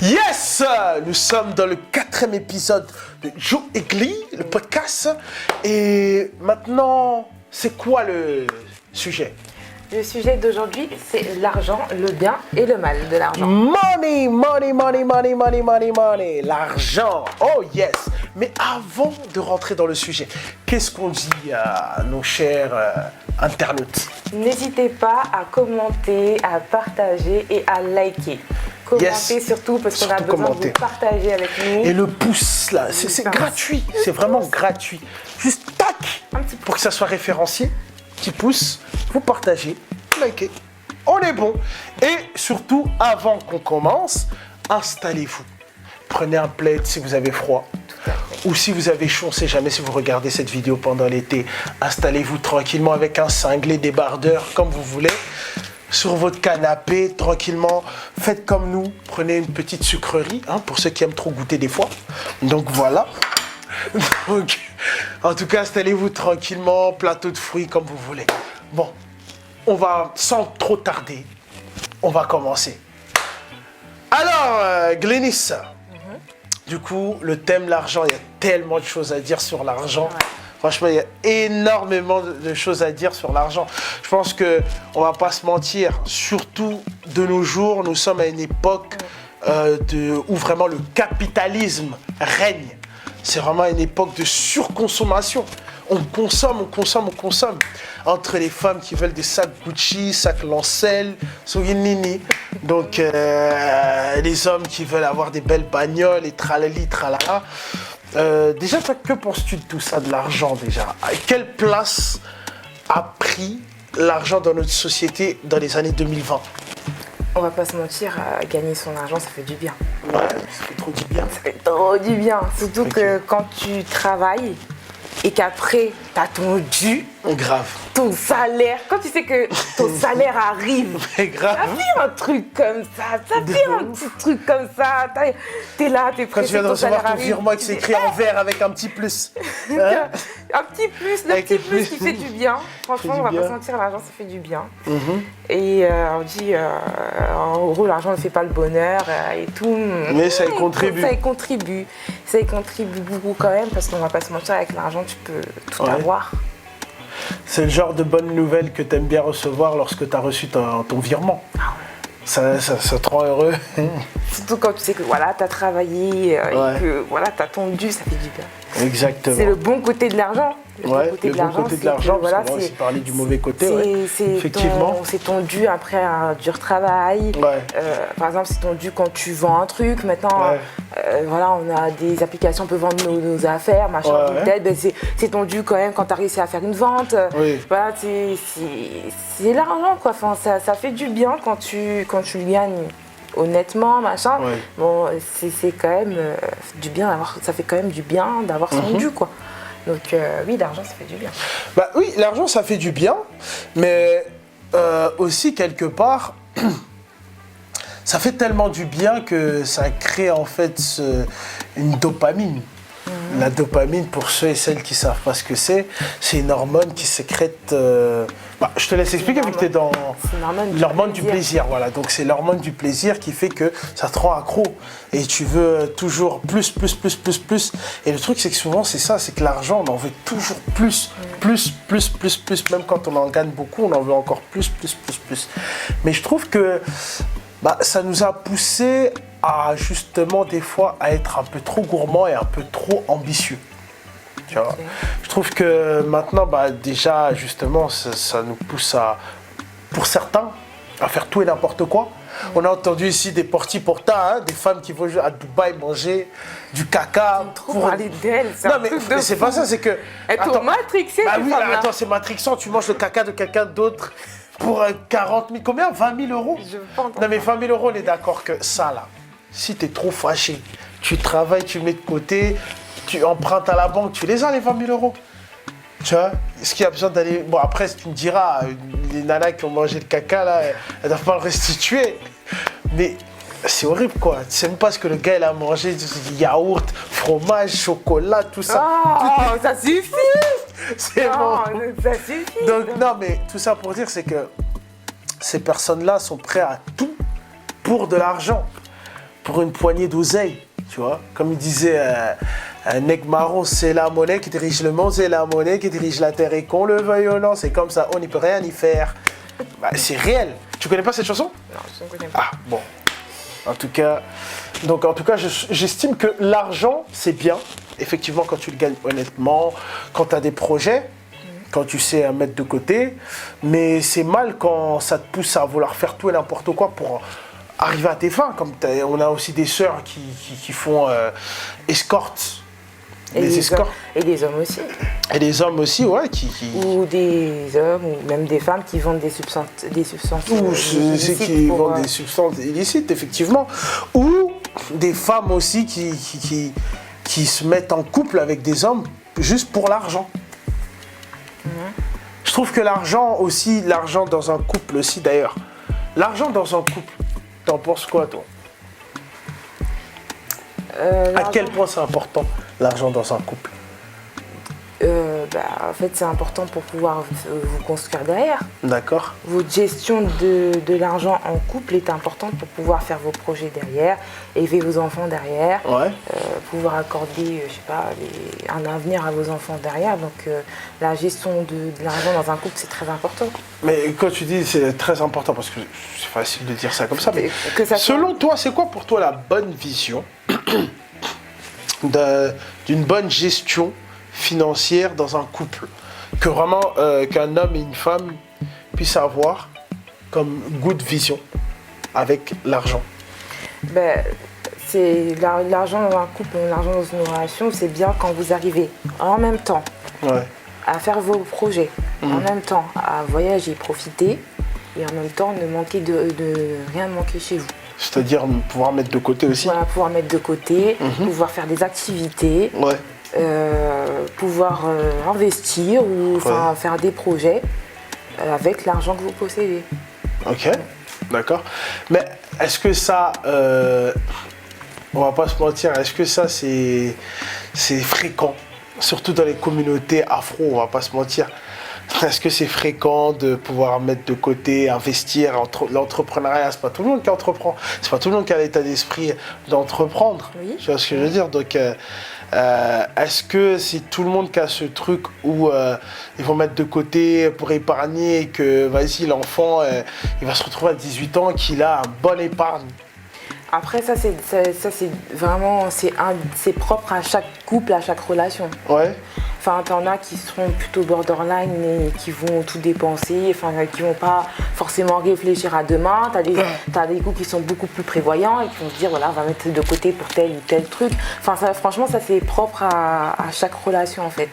Yes! Nous sommes dans le 4e épisode de Joe et Glee, le podcast. Et maintenant, c'est quoi le sujet? Le sujet d'aujourd'hui, c'est l'argent, le bien et le mal de l'argent. Money, money, money, money, money, money, money. L'argent, oh yes. Mais avant de rentrer dans le sujet, qu'est-ce qu'on dit à nos chers internautes? N'hésitez pas à commenter, à partager et à liker. Commentez Yes. Surtout parce qu'on a Surtout besoin commenter. de vous partager avec nous. Et le pouce là, c'est gratuit, c'est vraiment gratuit. Juste tac, Un petit pour que ça soit référencié, petit pouce, vous partagez, likez. On est bon. Et surtout, avant qu'on commence, installez-vous. Prenez un plaid si vous avez froid. Ou si vous avez chaud, on ne sait jamais si vous regardez cette vidéo pendant l'été. Installez-vous tranquillement avec un cinglé débardeur, comme vous voulez. Sur votre canapé, tranquillement, faites comme nous, prenez une petite sucrerie, pour ceux qui aiment trop goûter des fois. Donc voilà. Donc, en tout cas, installez-vous tranquillement, plateau de fruits, comme vous voulez. Bon, on va, sans trop tarder, on va commencer. Alors, Glénis, du coup, le thème l'argent, il y a tellement de choses à dire sur l'argent. Ouais. Franchement, il y a énormément de choses à dire sur l'argent. Je pense qu'on ne va pas se mentir, surtout de nos jours, nous sommes à une époque où vraiment le capitalisme règne. C'est vraiment une époque de surconsommation. On consomme, on consomme, on consomme. Entre les femmes qui veulent des sacs Gucci, sacs Lancel, Soginini. Donc, les hommes qui veulent avoir des belles bagnoles et tralali, tralala. Déjà, toi, que penses-tu de tout ça, de l'argent déjà? Quelle place a pris l'argent dans notre société dans les années 2020? On va pas se mentir, gagner son argent, ça fait du bien. Ouais, ça fait trop du bien. Ça fait trop du bien. Surtout Ok. que quand tu travailles et qu'après, tu as ton dû, Grave. ton salaire. Quand tu sais que ton salaire arrive, Mais grave. ça fait un truc comme ça, ça fait un petit truc comme ça. T'es là, t'es Quand tu pressé, viens de ton salaire recevoir ton arrive. virement et que c'est écrit en vert avec un petit plus. Hein? Un petit plus, le Avec petit le plus plus. qui fait du bien. Franchement, du on va bien. pas se mentir, l'argent, ça fait du bien. Et on dit, en gros, l'argent ne fait pas le bonheur et tout. Mais ça y contribue. Ça y contribue. Ça y contribue beaucoup quand même, parce qu'on va pas se mentir, avec l'argent, tu peux tout Ouais. avoir. C'est le genre de bonnes nouvelles que tu aimes bien recevoir lorsque tu as reçu ton virement. Ça te rend heureux. Surtout quand tu sais que voilà, tu as travaillé Ouais. et que voilà, tu as ton dû, ça fait du bien. Exactement. C'est le bon côté de l'argent. Le bon côté de l'argent, c'est parce que, qu'on voilà, va aussi parler du mauvais côté. c'est- Ouais. c'est Effectivement. c'est ton dû après un dur travail. Ouais. Par exemple, c'est ton dû quand tu vends un truc. Maintenant, Ouais. voilà, on a des applications, on peut vendre nos affaires, machin, Ouais, ouais. peut-être. Ben, c'est ton dû quand même quand tu as réussi à faire une vente. Oui. Voilà, c'est l'argent, quoi. Enfin, ça fait du bien quand tu le gagnes honnêtement, machin. Ouais. Bon, c'est quand même du bien d'avoir, ça fait quand même du bien d'avoir son dû, quoi. Donc oui, l'argent, ça fait du bien. Bah oui, l'argent, ça fait du bien, mais aussi, quelque part, ça fait tellement du bien que ça crée en fait une dopamine. La dopamine, pour ceux et celles qui ne savent pas ce que c'est une hormone qui sécrète... je te laisse expliquer vu que tu es dans C'est une l'hormone du plaisir. Voilà. Donc c'est l'hormone du plaisir qui fait que ça te rend accro. Et tu veux toujours plus. Et le truc, c'est que souvent, c'est ça, c'est que l'argent, on en veut toujours plus. Plus. Même quand on en gagne beaucoup, on en veut encore plus. Mais je trouve que ça nous a poussé à justement des fois à être un peu trop gourmand et un peu trop ambitieux. Tu vois. Je trouve que maintenant, déjà, justement, ça nous pousse pour certains, à faire tout et n'importe quoi. On a entendu ici des porti-porta, des femmes qui vont à Dubaï manger du caca. Trop parler d'elle, c'est Non, un mais truc de c'est fou. pas ça, c'est que... Elles t'ont Attends. matrixé, Bah ces oui, femmes-là. attends, c'est matrixant, tu manges le caca de quelqu'un d'autre pour 40 000, combien? 20 000 euros? Je veux pas entendre Non mais ça. 20 000 euros, on est d'accord que ça là, si t'es trop fâché, tu travailles, tu mets de côté, tu empruntes à la banque, tu les as les 20 000 euros. Tu vois, est-ce qu'il y a besoin d'aller... Bon après, tu me diras, les nanas qui ont mangé le caca là, elles doivent pas le restituer. Mais c'est horrible quoi, tu sais même pas ce que le gars il a mangé, yaourt, fromage, chocolat, tout ça. Oh, ça suffit. C'est bon. Non, ça suffit. Donc non mais tout ça pour dire c'est que ces personnes-là sont prêtes à tout pour de l'argent. pour une poignée d'oseille, tu vois. Comme il disait un nègre marron, c'est la monnaie qui dirige le monde, c'est la monnaie qui dirige la terre. Et qu'on le veuille ou non, c'est comme ça, on n'y peut rien y faire. Bah, c'est réel. Tu connais pas cette chanson? Non, je ne connais pas. Ah, bon. En tout cas, j'estime que l'argent, c'est bien. Effectivement, quand tu le gagnes honnêtement, quand tu as des projets, quand tu sais mettre de côté. Mais c'est mal quand ça te pousse à vouloir faire tout et n'importe quoi pour arriver à tes fins. Comme on a aussi des sœurs qui font escortes. Et des hommes aussi. Et des hommes aussi, ouais. Ou des hommes, ou même des femmes qui vendent des substances Ou ceux qui vendent des substances illicites, effectivement. Ou des femmes aussi qui se mettent en couple avec des hommes juste pour l'argent. Je trouve que l'argent dans un couple aussi d'ailleurs. L'argent dans un couple, t'en penses quoi toi? À quel point c'est important l'argent dans un couple? En fait, c'est important pour pouvoir vous construire derrière. D'accord. Votre gestion de l'argent en couple est importante pour pouvoir faire vos projets derrière, élever vos enfants derrière, Ouais. pouvoir accorder, je sais pas, un avenir à vos enfants derrière. Donc, la gestion de l'argent dans un couple, c'est très important. Mais quand tu dis c'est très important, parce que c'est facile de dire ça comme ça, mais Que ça soit- selon toi, c'est quoi pour toi la bonne vision d'une bonne gestion financière dans un couple, que vraiment qu'un homme et une femme puissent avoir comme good vision avec l'argent? C'est l'argent dans un couple, l'argent dans une relation, c'est bien quand vous arrivez en même temps Ouais. à faire vos projets, en même temps à voyager, profiter, et en même temps ne manquer de rien manquer chez vous. C'est-à-dire pouvoir mettre de côté aussi. Voilà, pouvoir mettre de côté, pouvoir faire des activités, Ouais. pouvoir investir ou Ouais. faire des projets avec l'argent que vous possédez. Ok, d'accord. Mais est-ce que ça, on va pas se mentir, est-ce que ça c'est fréquent, surtout dans les communautés afro, on va pas se mentir. Est-ce que c'est fréquent de pouvoir mettre de côté, investir? L'entrepreneuriat, c'est pas tout le monde qui entreprend. C'est pas tout le monde qui a l'état d'esprit d'entreprendre. Oui. Tu vois ce que je veux dire? Donc, est-ce que c'est tout le monde qui a ce truc où ils vont mettre de côté pour épargner et que, vas-y, l'enfant, il va se retrouver à 18 ans, qu'il a un bon épargne? Après, ça c'est vraiment, c'est propre à chaque couple, à chaque relation. Ouais. Enfin, t'en as qui seront plutôt borderline et qui vont tout dépenser, enfin, qui vont pas forcément réfléchir à demain. T'as des couples qui sont beaucoup plus prévoyants et qui vont se dire, voilà, on va mettre de côté pour tel ou tel truc. Enfin, ça, franchement, ça c'est propre à chaque relation en fait.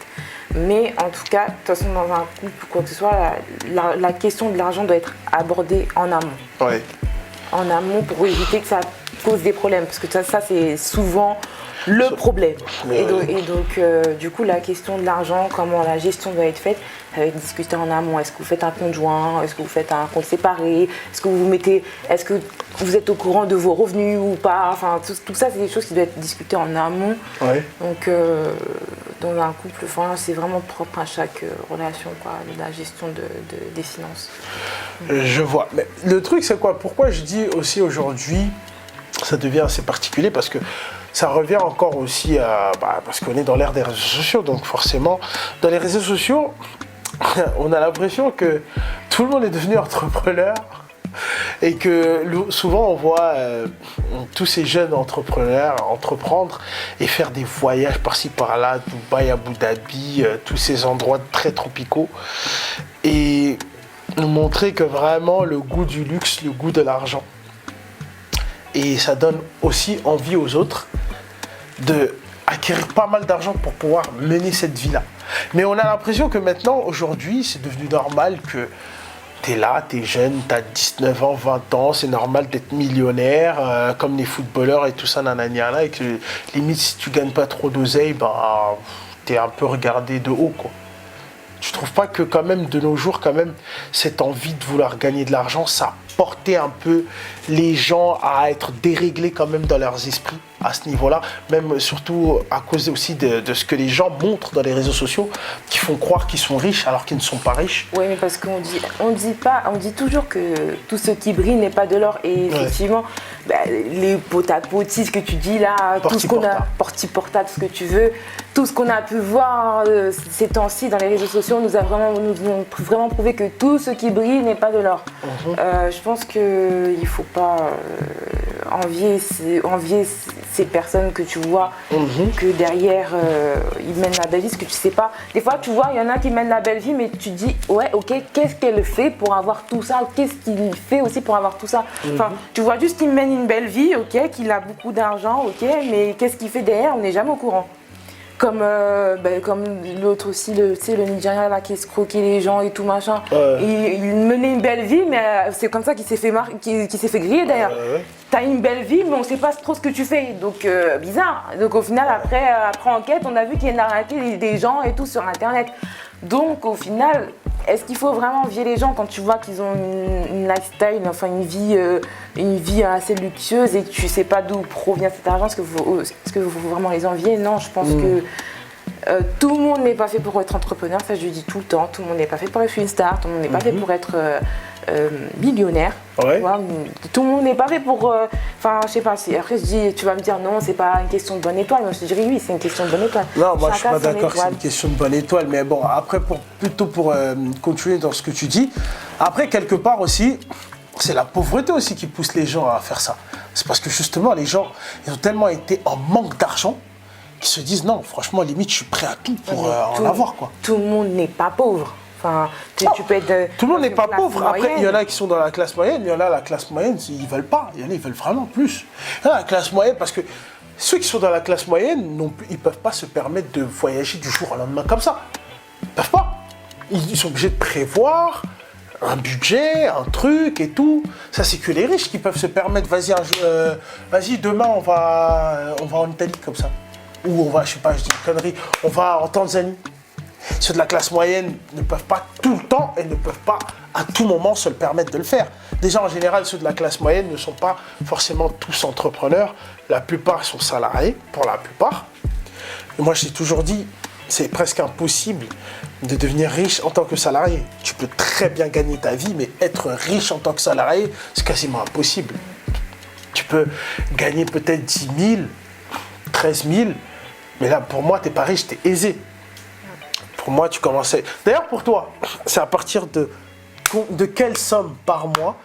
Mais en tout cas, de toute façon, dans un couple, quoi que ce soit, la question de l'argent doit être abordée en amont. Ouais. En amont pour éviter que ça cause des problèmes, parce que ça c'est souvent le problème. Ouais. Et donc, du coup, la question de l'argent, comment la gestion doit être faite, ça va être discuté en amont. Est-ce que vous faites un compte joint? Est-ce que vous faites un compte séparé? Est-ce que vous êtes au courant de vos revenus ou pas? Enfin, tout ça, c'est des choses qui doivent être discutées en amont. Ouais. Donc, dans un couple, enfin, c'est vraiment propre à chaque relation, quoi, la gestion des finances. Je vois. Mais le truc, c'est quoi? Pourquoi je dis aussi aujourd'hui, ça devient assez particulier, parce que ça revient encore aussi à... parce qu'on est dans l'ère des réseaux sociaux, donc forcément, dans les réseaux sociaux, on a l'impression que tout le monde est devenu entrepreneur et que souvent on voit tous ces jeunes entrepreneurs entreprendre et faire des voyages par-ci par-là, Dubaï, Abu Dhabi, tous ces endroits très tropicaux, et nous montrer que vraiment le goût du luxe, le goût de l'argent. Et ça donne aussi envie aux autres d'acquérir pas mal d'argent pour pouvoir mener cette vie-là. Mais on a l'impression que maintenant, aujourd'hui, c'est devenu normal que t'es là, t'es jeune, t'as 19 ans, 20 ans, c'est normal d'être millionnaire, comme les footballeurs et tout ça, nanana, et que limite, si tu gagnes pas trop d'oseille, t'es un peu regardé de haut, quoi. Tu trouves pas que quand même, de nos jours, quand même, cette envie de vouloir gagner de l'argent, ça a porté un peu les gens à être déréglés quand même dans leurs esprits? à ce niveau-là, même surtout à cause aussi de ce que les gens montrent dans les réseaux sociaux, qui font croire qu'ils sont riches alors qu'ils ne sont pas riches. Oui, mais parce qu'on dit toujours que tout ce qui brille n'est pas de l'or. Et effectivement, les pot-à-pot, ce que tu dis là, tout ce qu'on a, porti-porta, tout ce que tu veux, tout ce qu'on a pu voir ces temps-ci dans les réseaux sociaux nous ont vraiment prouvé que tout ce qui brille n'est pas de l'or. Je pense qu'il ne faut pas envier ces personnes que tu vois, que derrière ils mènent la belle vie, ce que tu sais pas. Des fois, tu vois, il y en a qui mènent la belle vie, mais tu dis, ouais, ok, qu'est-ce qu'elle fait pour avoir tout ça? Qu'est-ce qu'il fait aussi pour avoir tout ça? Enfin, tu vois juste qu'il mène une belle vie, ok, qu'il a beaucoup d'argent, ok, mais qu'est-ce qu'il fait derrière? On n'est jamais au courant. Comme l'autre aussi, le Nigérien là qui escroquait les gens et tout machin. Il menait une belle vie, mais c'est comme ça qu'il s'est fait fait griller d'ailleurs. T'as une belle vie, mais on sait pas trop ce que tu fais. Donc bizarre. Donc au final, après enquête, on a vu qu'il y a arrêté des gens et tout sur internet. Donc au final, est-ce qu'il faut vraiment envier les gens quand tu vois qu'ils ont une lifestyle, enfin une vie assez luxueuse et que tu sais pas d'où provient cet argent? Est-ce que vous vraiment les envier? Non, je pense que tout le monde n'est pas fait pour être entrepreneur, ça je le dis tout le temps. Tout le monde n'est pas fait pour être une star, tout le monde n'est pas fait pour être millionnaire. Ouais. Tout le monde n'est pas fait pour. Enfin, je sais pas. Après, tu vas me dire non, c'est pas une question de bonne étoile. Moi, je te dirais oui, c'est une question de bonne étoile. Non, moi, je suis pas d'accord que c'est étoile. une question de bonne étoile. Mais bon, après, pour continuer dans ce que tu dis, après, quelque part aussi, c'est la pauvreté aussi qui pousse les gens à faire ça. C'est parce que justement, les gens, ils ont tellement été en manque d'argent qu'ils se disent non, franchement, limite, je suis prêt à tout pour en avoir, quoi. Tout le monde n'est pas pauvre. Enfin, tu peux être tout le monde n'est pas pauvre. moyenne. Après, il y en a qui sont dans la classe moyenne, il y en a la classe moyenne, ils veulent pas. Il y en a, ils veulent vraiment plus. Il y en a la classe moyenne, parce que ceux qui sont dans la classe moyenne, ils ne peuvent pas se permettre de voyager du jour au lendemain comme ça. Ils ne peuvent pas. Ils sont obligés de prévoir un budget, un truc et tout. Ça, c'est que les riches qui peuvent se permettre, vas-y, demain, on va en Italie comme ça. Ou on va, je sais pas, je dis une connerie, on va en Tanzanie. Ceux de la classe moyenne ne peuvent pas tout le temps et ne peuvent pas à tout moment se le permettre de le faire. Déjà, en général, ceux de la classe moyenne ne sont pas forcément tous entrepreneurs. La plupart sont salariés, pour la plupart. Et moi, je t'ai toujours dit, c'est presque impossible de devenir riche en tant que salarié. Tu peux très bien gagner ta vie, mais être riche en tant que salarié, c'est quasiment impossible. Tu peux gagner peut-être 10 000, 13 000, mais là, pour moi, tu n'es pas riche, tu es aisé. Pour moi, tu commençais... D'ailleurs, pour toi, c'est à partir de quelle somme par mois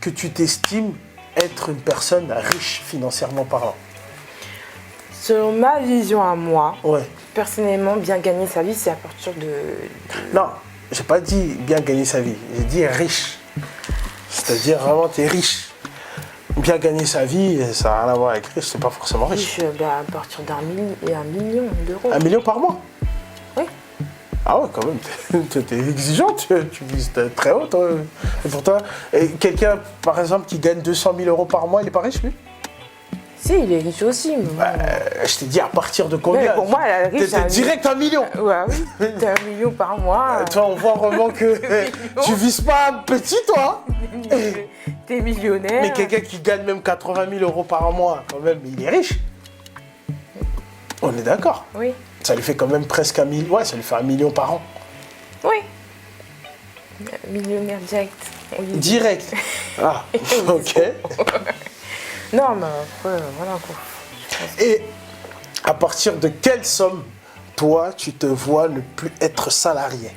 que tu t'estimes être une personne riche financièrement parlant? Selon ma vision à moi, Ouais. personnellement, bien gagner sa vie, c'est à partir de... Non, j'ai pas dit bien gagner sa vie, j'ai dit riche. C'est-à-dire vraiment, tu es riche. Bien gagner sa vie, ça n'a rien à voir avec riche, c'est pas forcément riche. À partir d'un million d'euros. 1 million par mois? Oui. Ah ouais, quand même, t'es exigeant, tu vises très haut, toi. Et pour toi, quelqu'un, par exemple, qui gagne 200 000 euros par mois, il n'est pas riche, lui? Si, il est riche aussi. Mais... je t'ai dit à partir de combien? Mais pour moi, la riche, t'es direct 1 million. Ouais, oui, t'as 1 million par mois. Toi, on voit vraiment que tu vises pas petit, toi. T'es millionnaire. Mais quelqu'un qui gagne même 80 000 euros par mois, quand même, il est riche. On est d'accord. Oui. Ça lui fait quand même presque 1 million. Ouais, ça lui fait 1 million par an. Oui. Millionnaire direct. Direct. Ah, ok. Non, mais après, voilà quoi. Et à partir de quelle somme, toi, tu te vois ne plus être salarié?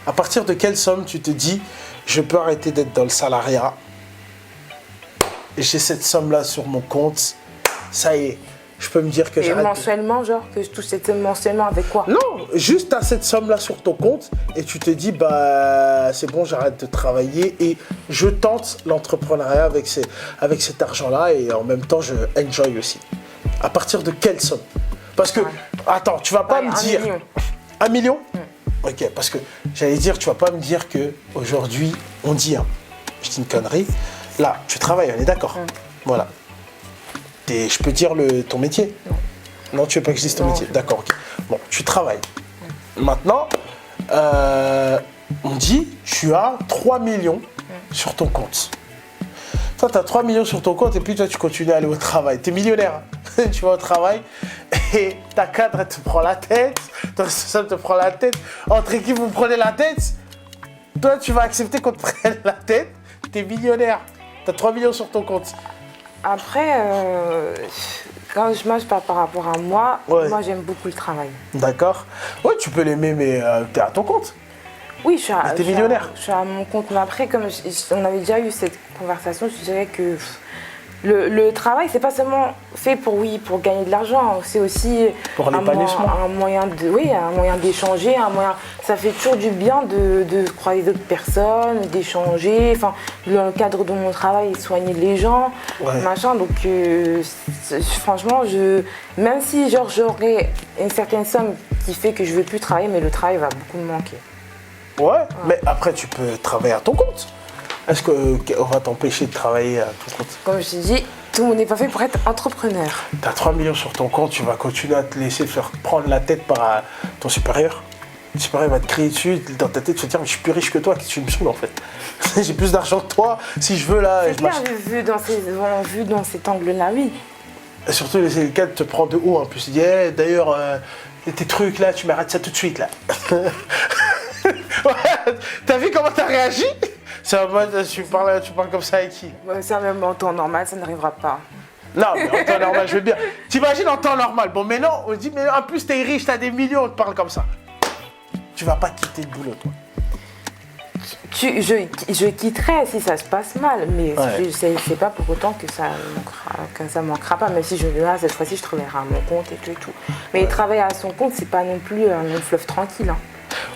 À partir de quelle somme tu te dis, je peux arrêter d'être dans le salariat, j'ai cette somme-là sur mon compte, ça y est, je peux me dire que j'arrête. Et mensuellement, genre, que je touche cette somme mensuellement avec quoi? Non, juste à cette somme-là sur ton compte et tu te dis, bah c'est bon, j'arrête de travailler et je tente l'entrepreneuriat avec cet argent-là et en même temps, je enjoy aussi. À partir de quelle somme? Parce que, attends, tu vas pas me dire... 1 million. 1 million? Ok, parce que j'allais dire, tu vas pas me dire qu'aujourd'hui, on dit, hein, je dis une connerie, là, tu travailles, on est d'accord. Voilà. Je peux dire ton métier? Non, tu veux pas que je dise ton métier? D'accord, ok. Bon, tu travailles. Maintenant, on dit, tu as 3 millions sur ton compte. Toi, tu as 3 millions sur ton compte et puis toi, tu continues à aller au travail. Tu es millionnaire. Tu vas au travail et ta cadre, elle te prend la tête. Ton responsable te prend la tête. Entre équipes, vous prenez la tête. Toi, tu vas accepter qu'on te prenne la tête. Tu es millionnaire. Tu as 3 millions sur ton compte. Après, quand je parle par rapport à moi, Ouais. moi j'aime beaucoup le travail. D'accord. Ouais, tu peux l'aimer, mais tu es à ton compte. Oui, je suis à, Mais t'es je suis à- millionnaire. je suis à mon compte. Mais après, comme on avait déjà eu cette conversation, je dirais que le travail, c'est pas seulement fait pour gagner de l'argent. C'est aussi Pour l'épanouissement. un moyen d'échanger, ça fait toujours du bien de croiser d'autres personnes, d'échanger. Enfin, dans le cadre de mon travail, soigner les gens, Ouais. machin. Donc, franchement, même si j'aurais une certaine somme qui fait que je veux plus travailler, mais le travail va beaucoup me manquer. Ouais, mais après, tu peux travailler à ton compte. Est-ce qu'on va t'empêcher de travailler à ton compte? Comme je t'ai dit, tout le monde n'est pas fait pour être entrepreneur. Tu as 3 millions sur ton compte, tu vas continuer à te laisser faire prendre la tête par ton supérieur. Le supérieur va te crier dessus, dans ta tête, tu vas te dire, mais je suis plus riche que toi, qu'est-ce que tu me saoules en fait? J'ai plus d'argent que toi, si je veux là. C'est clair, vu dans cet angle-là, oui. Et surtout, c'est le cas de te prendre de haut en plus. Il dit, hey, d'ailleurs, tes trucs là, tu m'arrêtes ça tout de suite là. Ouais, t'as vu comment t'as réagi? C'est en mode, tu parles comme ça avec qui? Ça, même en temps normal, ça n'arrivera pas. Non, mais en temps normal, je veux bien. T'imagines en temps normal. Bon, mais non, on dit, mais en plus, t'es riche, t'as des millions, on te parle comme ça. Tu vas pas quitter le boulot, toi. Je quitterai si ça se passe mal, mais Ouais. c'est pas pour autant que ça manquera pas, même si cette fois-ci, je travaillerai à mon compte et tout et tout. Mais travailler à son compte, c'est pas non plus un long fleuve tranquille. Hein.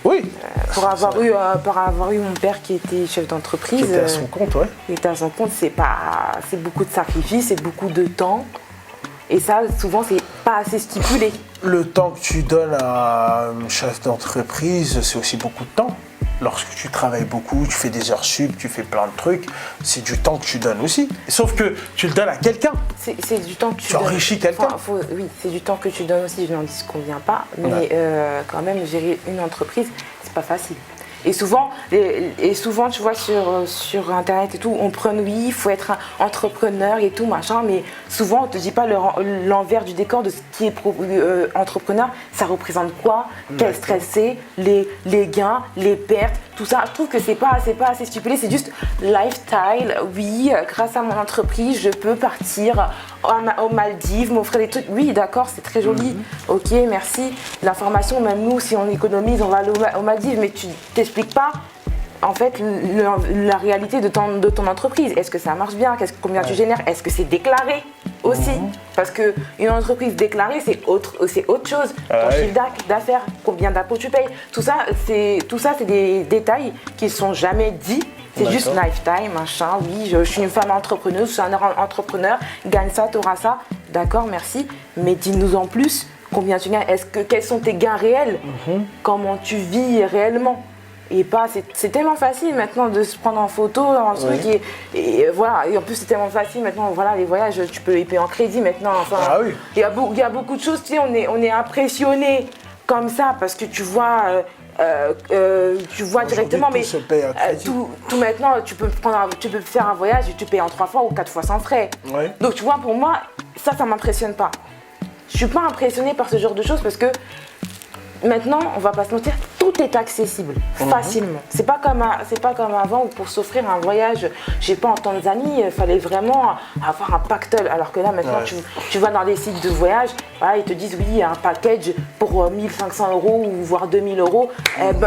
Oui. Pour avoir eu mon père qui était chef d'entreprise, Qui était à son compte, ouais. il était à son compte, c'est beaucoup de sacrifices, c'est beaucoup de temps. Et ça, souvent, c'est pas assez stipulé. Le temps que tu donnes à un chef d'entreprise, c'est aussi beaucoup de temps. Lorsque tu travailles beaucoup, tu fais des heures sup, tu fais plein de trucs, c'est du temps que tu donnes aussi. Sauf que tu le donnes à quelqu'un. C'est du temps que tu Tu donnes. enrichis quelqu'un. Oui, c'est du temps que tu donnes aussi, je n'en disconviens pas. Mais Ouais. quand même, gérer une entreprise, c'est pas facile. Et souvent, tu vois, sur Internet et tout, on prône, oui, il faut être un entrepreneur et tout, machin, mais souvent, on ne te dit pas l'envers du décor de ce qui est entrepreneur. Ça représente quoi? Quel stress c'est? Les gains, les pertes, tout ça. Je trouve que c'est pas assez stipulé, c'est juste lifestyle. Oui, grâce à mon entreprise, je peux partir aux Maldives, m'offrir des trucs. Oui, d'accord, c'est très joli. Ok, merci. L'information, même nous, si on économise, on va aller aux Maldives, mais tu t'expliques pas, en fait, la réalité de ton entreprise. Est-ce que ça marche bien? Combien tu génères? Est-ce que c'est déclaré aussi? Parce qu'une entreprise déclarée, c'est autre chose. Ton chiffre d'affaires, combien d'impôts tu payes. Tout ça, c'est des détails qui ne sont jamais dits. C'est juste lifetime, machin, oui, je suis une femme entrepreneuse, je suis un entrepreneur, gagne ça, t'auras ça. D'accord, merci. Mais dis-nous en plus, combien tu gagnes, quels sont tes gains réels? Comment tu vis réellement? Et pas, c'est tellement facile maintenant de se prendre en photo, un truc, et voilà. Et en plus, c'est tellement facile maintenant, voilà, les voyages, tu peux les payer en crédit maintenant. Enfin, Ah oui. il y a beaucoup de choses, tu sais, on est impressionné comme ça parce que tu vois directement, mais tout se paye à crédit. tout maintenant, tu peux faire un voyage et tu payes en 3 fois ou 4 fois sans frais. Ouais. Donc tu vois, pour moi, ça m'impressionne pas. Je suis pas impressionnée par ce genre de choses parce que maintenant, on va pas se mentir, tout est accessible facilement. C'est pas comme avant où pour s'offrir un voyage, je sais pas, en Tanzanie, il fallait vraiment avoir un pactole. Alors que là, maintenant, tu vas dans les sites de voyage, voilà, ils te disent oui, il y a un package pour 1500 € ou voire 2000 €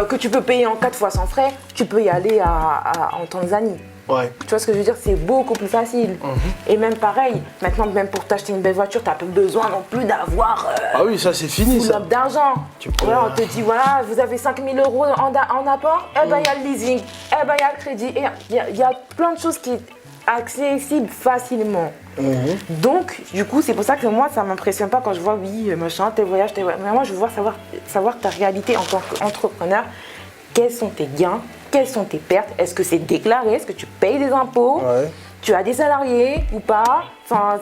que tu peux payer en 4 fois sans frais, tu peux y aller en Tanzanie. Ouais. Tu vois ce que je veux dire? C'est beaucoup plus facile. Et même pareil, maintenant, même pour t'acheter une belle voiture, tu n'as pas besoin non plus d'avoir Ah oui, ça c'est fini une ça. lobe d'argent. peux- Voilà, on te dit, voilà, vous avez 5000 € en apport, eh ben il y a le leasing, eh ben il y a le crédit. Et il y a plein de choses qui sont accessibles facilement. Donc, du coup, c'est pour ça que moi, ça ne m'impressionne pas quand je vois, oui, machin, tes voyages. Mais moi, je veux savoir ta réalité en tant qu'entrepreneur. Quels sont tes gains? Quelles sont tes pertes? Est-ce que c'est déclaré? Est-ce que tu payes des impôts? Tu as des salariés ou pas? Enfin,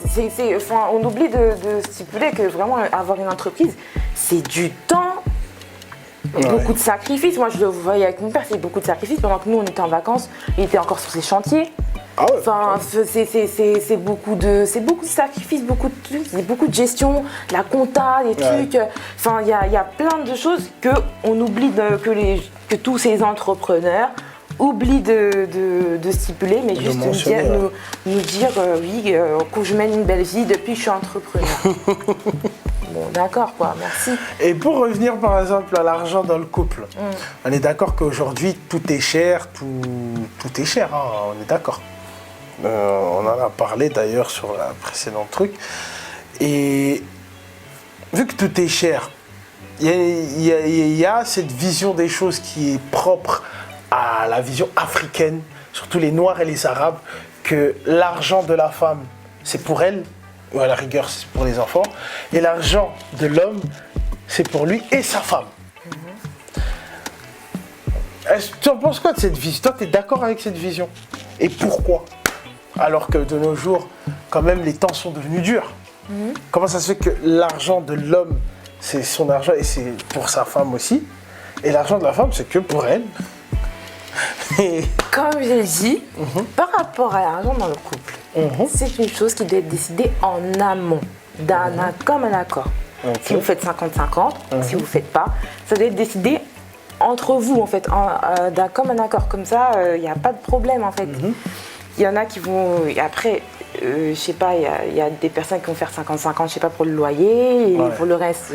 on oublie de stipuler que vraiment avoir une entreprise, c'est du temps, beaucoup de sacrifices. Moi, je le voyais avec mon père, c'est beaucoup de sacrifices. Pendant que nous, on était en vacances, il était encore sur ses chantiers. Ah ouais, Enfin, c'est beaucoup de sacrifices, beaucoup de trucs, beaucoup de gestion, la compta, des trucs. Enfin, il y a plein de choses qu'on oublie que tous ces entrepreneurs oublient de stipuler, mais juste nous dire oui, que je mène une belle vie depuis que je suis entrepreneur. Bon, d'accord, quoi, merci. Et pour revenir par exemple à l'argent dans le couple, on est d'accord qu'aujourd'hui tout est cher, tout est cher, hein, on est d'accord. On en a parlé d'ailleurs sur la précédente truc. Et vu que tout est cher, il y a cette vision des choses qui est propre à la vision africaine, surtout les Noirs et les Arabes, que l'argent de la femme, c'est pour elle, ou à la rigueur, c'est pour les enfants, et l'argent de l'homme, c'est pour lui et sa femme. Tu en penses quoi de cette vision? Toi, tu es d'accord avec cette vision? Et pourquoi? Alors que de nos jours, quand même, les temps sont devenus durs. Comment ça se fait que l'argent de l'homme, c'est son argent et c'est pour sa femme aussi, et l'argent de la femme, c'est que pour elle? Comme j'ai dit, par rapport à l'argent dans le couple, c'est une chose qui doit être décidée en amont, comme un accord. Si vous faites 50-50, si vous ne faites pas, ça doit être décidé entre vous, en fait, comme un accord. Comme ça, il n'y a pas de problème, en fait. Il y en a qui vont... Après, je sais pas, il y a des personnes qui vont faire 50-50, je sais pas, pour le loyer, et pour le reste,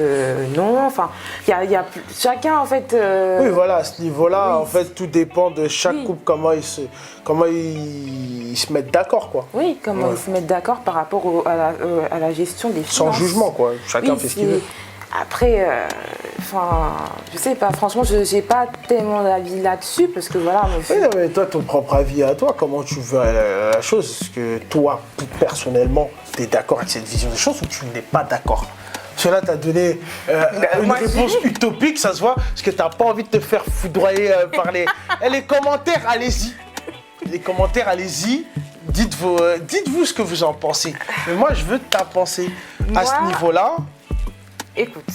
non. Enfin, il y a chacun, en fait... Oui, voilà, à ce niveau-là, en fait, tout dépend de chaque couple, comment ils se mettent d'accord, quoi. Oui, comment ils se mettent d'accord par rapport à la gestion des finances. Sans jugement, quoi. Chacun fait ce qu'il veut. Après, je sais pas, franchement, je n'ai pas tellement d'avis là-dessus parce que voilà. Oui, non, mais toi, ton propre avis à toi, comment tu veux la chose? Est-ce que toi, personnellement, tu es d'accord avec cette vision des choses ou tu n'es pas d'accord? Parce que là, tu as donné une réponse utopique, ça se voit, parce que tu n'as pas envie de te faire foudroyer par les... Et les commentaires, allez-y. Les commentaires, allez-y. Dites-vous ce que vous en pensez. Mais moi, je veux ta pensée à ce niveau-là. Écoute,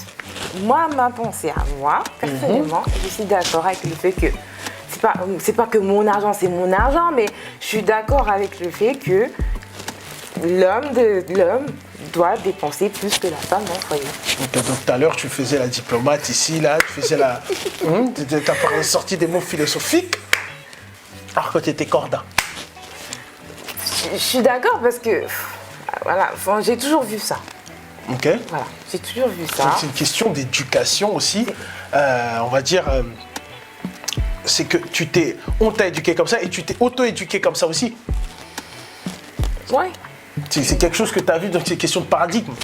moi, ma pensée à moi, personnellement, je suis d'accord avec le fait que c'est pas que mon argent, c'est mon argent, mais je suis d'accord avec le fait que l'homme doit dépenser plus que la femme dans le foyer. Donc tout à l'heure, tu faisais la diplomate ici, là, tu faisais la... T'as sorti des mots philosophiques, alors que tu étais corda. Je suis d'accord parce que, voilà, j'ai toujours vu ça. Ok. Voilà, j'ai toujours vu ça. C'est une question d'éducation aussi. On va dire, c'est que on t'a éduqué comme ça et tu t'es auto-éduqué comme ça aussi. Ouais. C'est quelque chose que tu as vu, donc c'est une question de paradigme.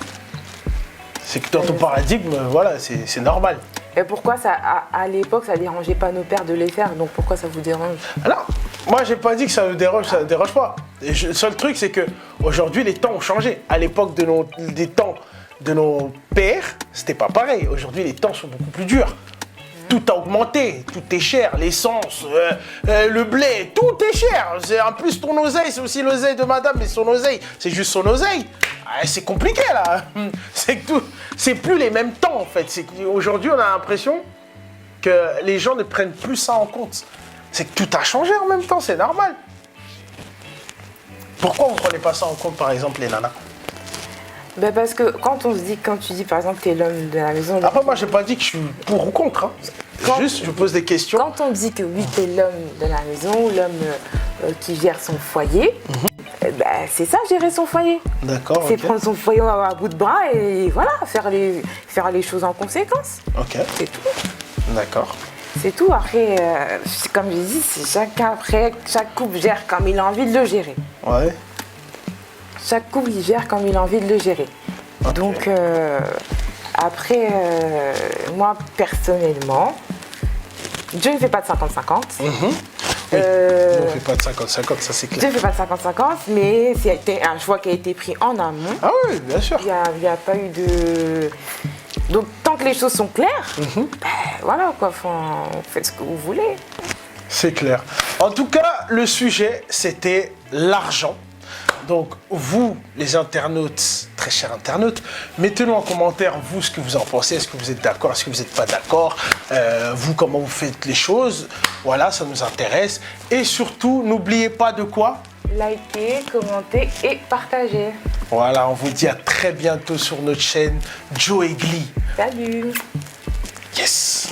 C'est que dans ton paradigme, voilà, c'est normal. Et pourquoi ça, à l'époque, ça dérangeait pas nos pères de les faire, donc pourquoi ça vous dérange? Alors, moi, j'ai pas dit que ça me dérange, ça ne dérange pas. Le seul truc, c'est que aujourd'hui, les temps ont changé. À l'époque des temps de nos pères, c'était pas pareil. Aujourd'hui, les temps sont beaucoup plus durs. Tout a augmenté, tout est cher, l'essence, le blé, tout est cher. En plus, ton oseille, c'est aussi l'oseille de madame, mais son oseille, c'est juste son oseille. C'est compliqué, là. C'est plus les mêmes temps, en fait. Aujourd'hui, on a l'impression que les gens ne prennent plus ça en compte. C'est que tout a changé en même temps, c'est normal. Pourquoi on ne prenait pas ça en compte, par exemple, les nanas? Ben parce que quand tu dis par exemple que tu es l'homme de la maison... Après, moi, j'ai pas dit que je suis pour ou contre. Hein. Juste, je pose des questions. Quand on dit que oui, tu es l'homme de la maison, l'homme qui gère son foyer, ben, c'est ça, gérer son foyer. D'accord, c'est prendre son foyer à bout de bras et voilà, faire les choses en conséquence. Ok. C'est tout. D'accord. C'est tout. Après, comme je dis, c'est chacun, après, chaque couple gère comme il a envie de le gérer. Ouais. Chaque couple, il gère comme il a envie de le gérer. Okay. Donc, après, moi, personnellement, Dieu ne fait pas de 50-50. Oui, Dieu ne fait pas de 50-50, ça c'est clair. Dieu ne fait pas de 50-50, mais c'est un choix qui a été pris en amont. Ah oui, bien sûr. Il n'y a pas eu de... Donc, tant que les choses sont claires, ben, voilà, quoi, faites ce que vous voulez. C'est clair. En tout cas, le sujet, c'était l'argent. Donc, vous, les internautes, très chers internautes, mettez-nous en commentaire, vous, ce que vous en pensez. Est-ce que vous êtes d'accord? Est-ce que vous n'êtes pas d'accord? Vous, comment vous faites les choses? Voilà, ça nous intéresse. Et surtout, n'oubliez pas de quoi? likez, commentez et partagez. Voilà, on vous dit à très bientôt sur notre chaîne Joe et Glee. Salut. Yes.